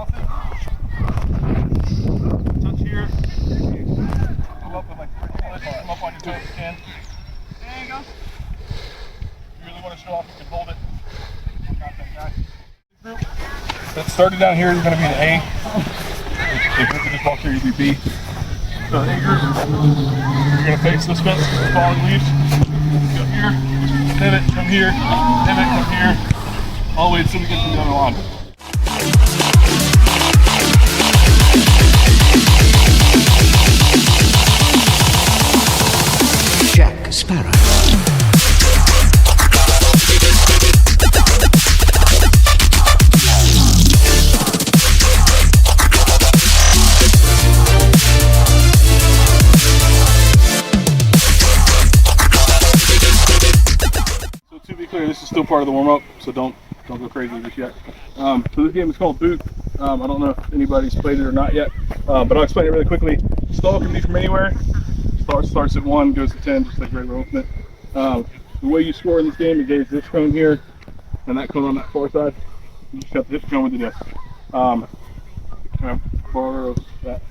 offense. Touch here. Come up with like come up on your toes if you can. There you go. If you really want to show off, you can hold it. Not that guy. Group that started down here, you're going to be an A. If you this ball here, you'll be B. So A group, you're going to face this fence, this ball and leaves. Go here, pivot, come here, pivot, come here, all the way until we get to the other line. Jack Sparrow. To be clear, this is still part of the warm-up, so don't go crazy just yet. So this game is called Boot. I don't know if anybody's played it or not yet, but I'll explain it really quickly. Stall can be from anywhere. Starts at 1, goes to 10, just like regular ultimate. The way you score in this game is there's this cone here, and that cone on that far side. You just have to hit the cone with the disc. Can I borrow that?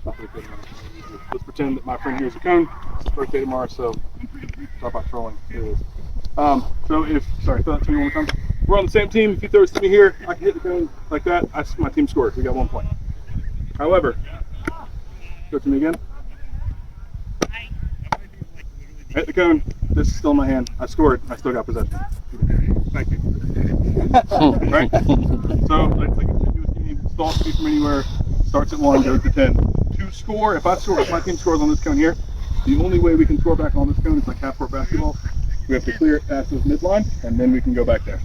Let's pretend that my friend here is a cone. It's his birthday tomorrow, so talk about trolling. Here it is. Throw that to me one more time. We're on the same team. If you throw it to me here, I can hit the cone like that. My team scores. We got 1 point. However, throw it to me again. I hit the cone. This is still in my hand. I scored. I still got possession. Thank you. Right? So it's like a continuous game. Stall can be from anywhere. Starts at 1, goes to 10. To score, if my team scores on this cone here, the only way we can score back on this cone is like half-court basketball. We have to clear it past this midline, and then we can go back there.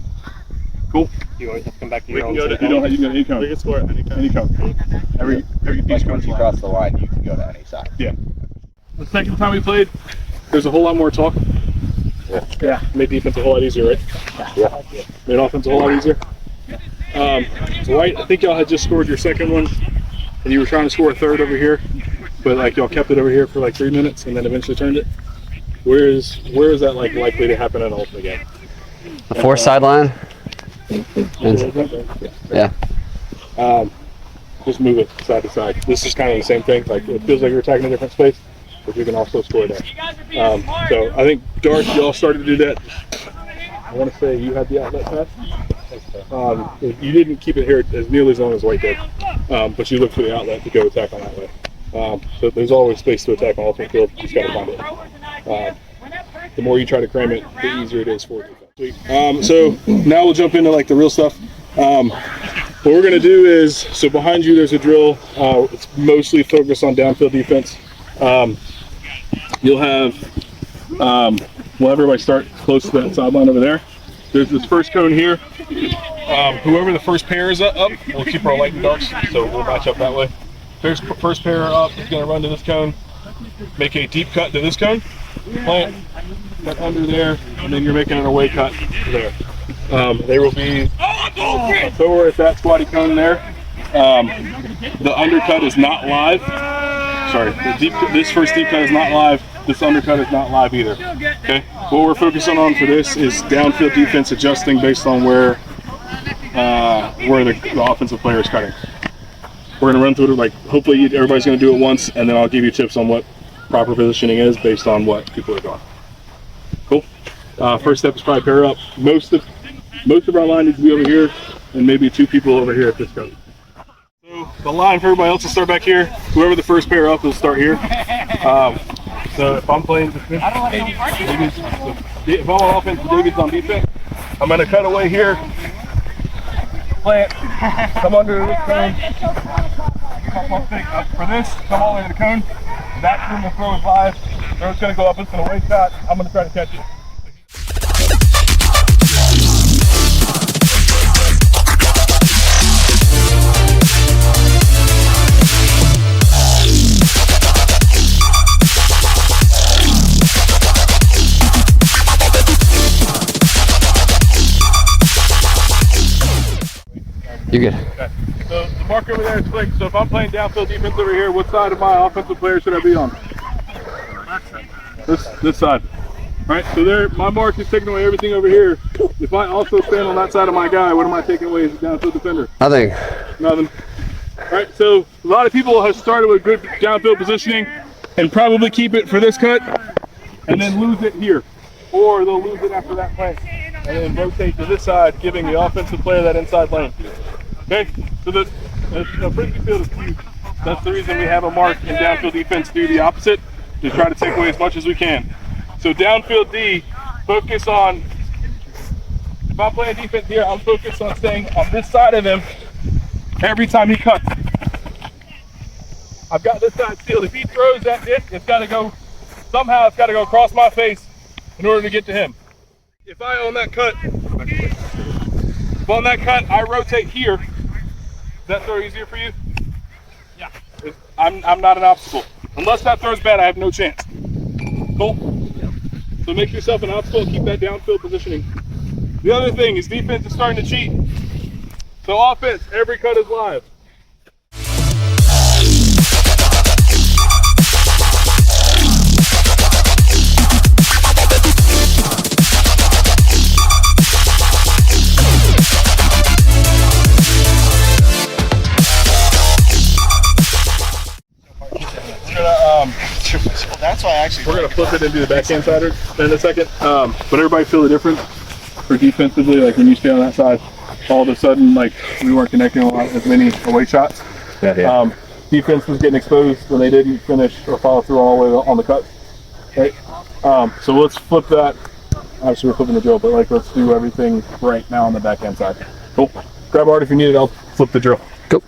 Cool? You always have to come back to We your can own go to, you can go to any cone. We can score at any cone. Any cone. Every piece Once you cross the line, you can go to any side. Yeah. The second time we played, there's a whole lot more talk. Yeah. Made defense a whole lot easier, right? Yeah. Made offense a whole lot easier. Dwight, I think y'all had just scored your second one, and you were trying to score a third over here, but like y'all kept it over here for like 3 minutes, and then eventually turned it. Where is that like likely to happen in an ultimate game? The 4 sideline. Yeah. Just move it side to side. This is kind of the same thing. Like it feels like you're attacking a different space, but you can also score there. So I think Dark, y'all started to do that. I want to say you had the outlet pass. You didn't keep it here as nearly as long as White did, but you looked for the outlet to go attack on that way. So there's always space to attack on ultimate field. You just got to find it. The more you try to cram it, the easier it is for you. So now we'll jump into like the real stuff. What we're going to do is, so behind you there's a drill. It's mostly focused on downfield defense. You'll have, we'll have everybody start close to that sideline over there. There's this first cone here. Whoever the first pair is up, we'll keep our light and darks, so we'll match up that way. First pair up is going to run to this cone, make a deep cut to this cone, plant, cut under there, and then you're making an away cut there. There will be a thrower at that squatty cone there. The undercut is not live. Sorry, this first deep cut is not live. This undercut is not live either. Okay. What we're focusing on for this is downfield defense adjusting based on where the offensive player is cutting. We're going to run through it, like hopefully everybody's going to do it once, and then I'll give you tips on what proper positioning is based on what people are doing. Cool. First step is probably pair up. Most of our line needs to be over here, and maybe 2 people over here at this coach. So the line for everybody else will start back here. Whoever the first pair up will start here. So if I'm playing defense, if I'm on offense, David's on defense. I'm going to cut away here. Plant, come under this cone. For this, come all the way to the cone. That's when the throw is live. Throw's going to go up, it's an away shot. I'm going to try to catch it. You're good. Okay. So the mark over there is clicked. So if I'm playing downfield defense over here, what side of my offensive player should I be on? This side. Right? So there, my mark is taking away everything over here. If I also stand on that side of my guy, what am I taking away as a downfield defender? Nothing. Nothing. All right, so a lot of people have started with good downfield positioning and probably keep it for this cut and then lose it here. Or they'll lose it after that play and then rotate to this side, giving the offensive player that inside lane. Okay, so the frisbee field is huge. That's the reason we have a mark in downfield defense do the opposite, to try to take away as much as we can. So downfield D, focus on, if I'm playing defense here, I'm focused on staying on this side of him every time he cuts. I've got this side sealed. If he throws that disc, it's got to go, somehow it's got to go across my face in order to get to him. If I own that cut, I rotate here. Is that throw easier for you? Yeah. I'm not an obstacle. Unless that throw's bad, I have no chance. Cool? So make yourself an obstacle and keep that downfield positioning. The other thing is defense is starting to cheat. So offense, every cut is live. That's why I actually. We're gonna flip it into the backhand side in a second. But everybody feel the difference for defensively. Like when you stay on that side, all of a sudden, like we weren't connecting a lot as many away shots. Yeah. Defense was getting exposed when they didn't finish or follow through all the way on the cut. Right. So let's flip that. Obviously, we're flipping the drill, but like let's do everything right now on the backhand side. Cool. Grab art if you need it. I'll flip the drill. Go.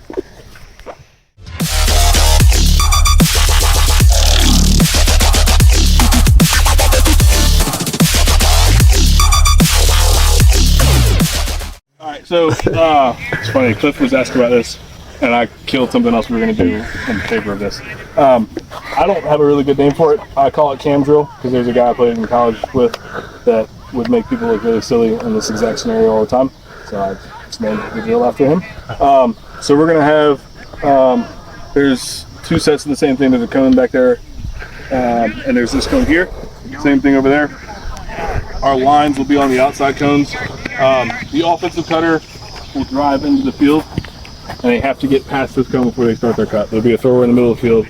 So, it's funny, Cliff was asking about this, and I killed something else we were going to do in favor of this. I don't have a really good name for it. I call it cam drill, because there's a guy I played in college with that would make people look really silly in this exact scenario all the time. So I just named the drill after him. So we're going to have, there's two sets of the same thing. There's a cone back there, and there's this cone here. Same thing over there. Our lines will be on the outside cones. The offensive cutter will drive into the field, and they have to get past this cone before they start their cut. There'll be a thrower in the middle of the field,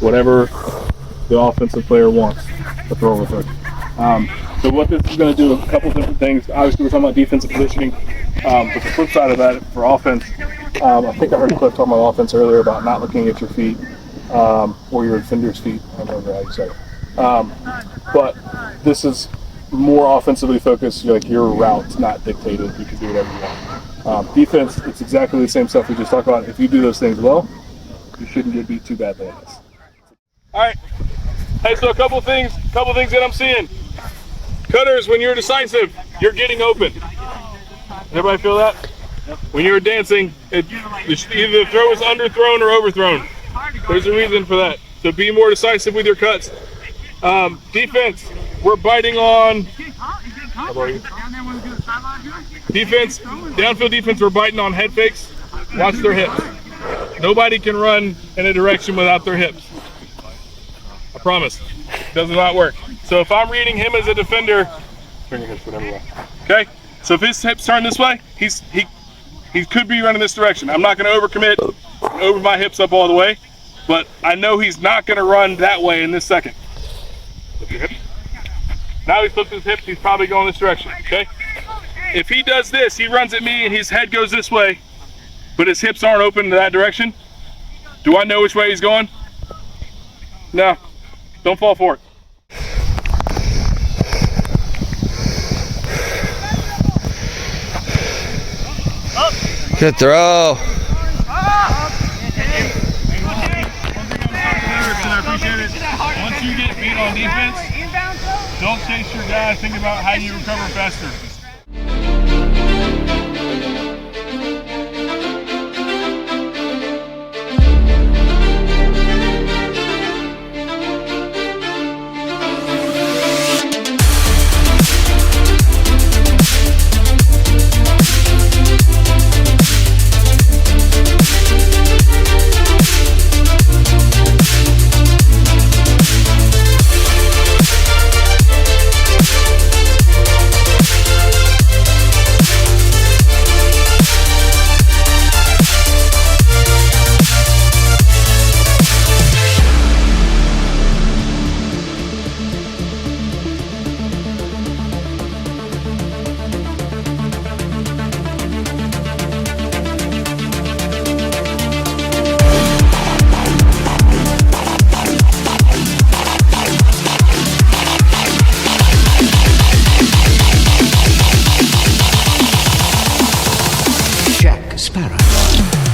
whatever the offensive player wants, the thrower will throw. So what this is going to do, a couple different things. Obviously, we're talking about defensive positioning, but the flip side of that for offense, I think I heard Cliff talking about offense earlier about not looking at your feet or your defender's feet. I don't remember how you said it. But this is more offensively focused. Like your route's not dictated. You can do whatever you want. Defense, it's exactly the same stuff we just talked about. If you do those things well, you shouldn't get beat too badly in this. All right. Hey, so a couple things that I'm seeing. Cutters, when you're decisive, you're getting open. Everybody feel that? Yep. When you're dancing, either the throw is underthrown or overthrown. There's a reason for that. So be more decisive with your cuts. Defense, we're biting on. Defense, downfield defense, we're biting on head fakes. Watch their hips. Nobody can run in a direction without their hips. I promise. Does not work. So if I'm reading him as a defender, turn your hips whatever way. Okay? So if his hips turn this way, he could be running this direction. I'm not going to overcommit, over my hips up all the way, but I know he's not going to run that way in this second. Lift your hips. Now he's flipped his hips, he's probably going this direction, okay? If he does this, he runs at me and his head goes this way, but his hips aren't open to that direction, do I know which way he's going? No, don't fall for it. Good throw. I appreciate it. Once you get beat on defense, don't chase your guy. Think about how you recover faster. Yes.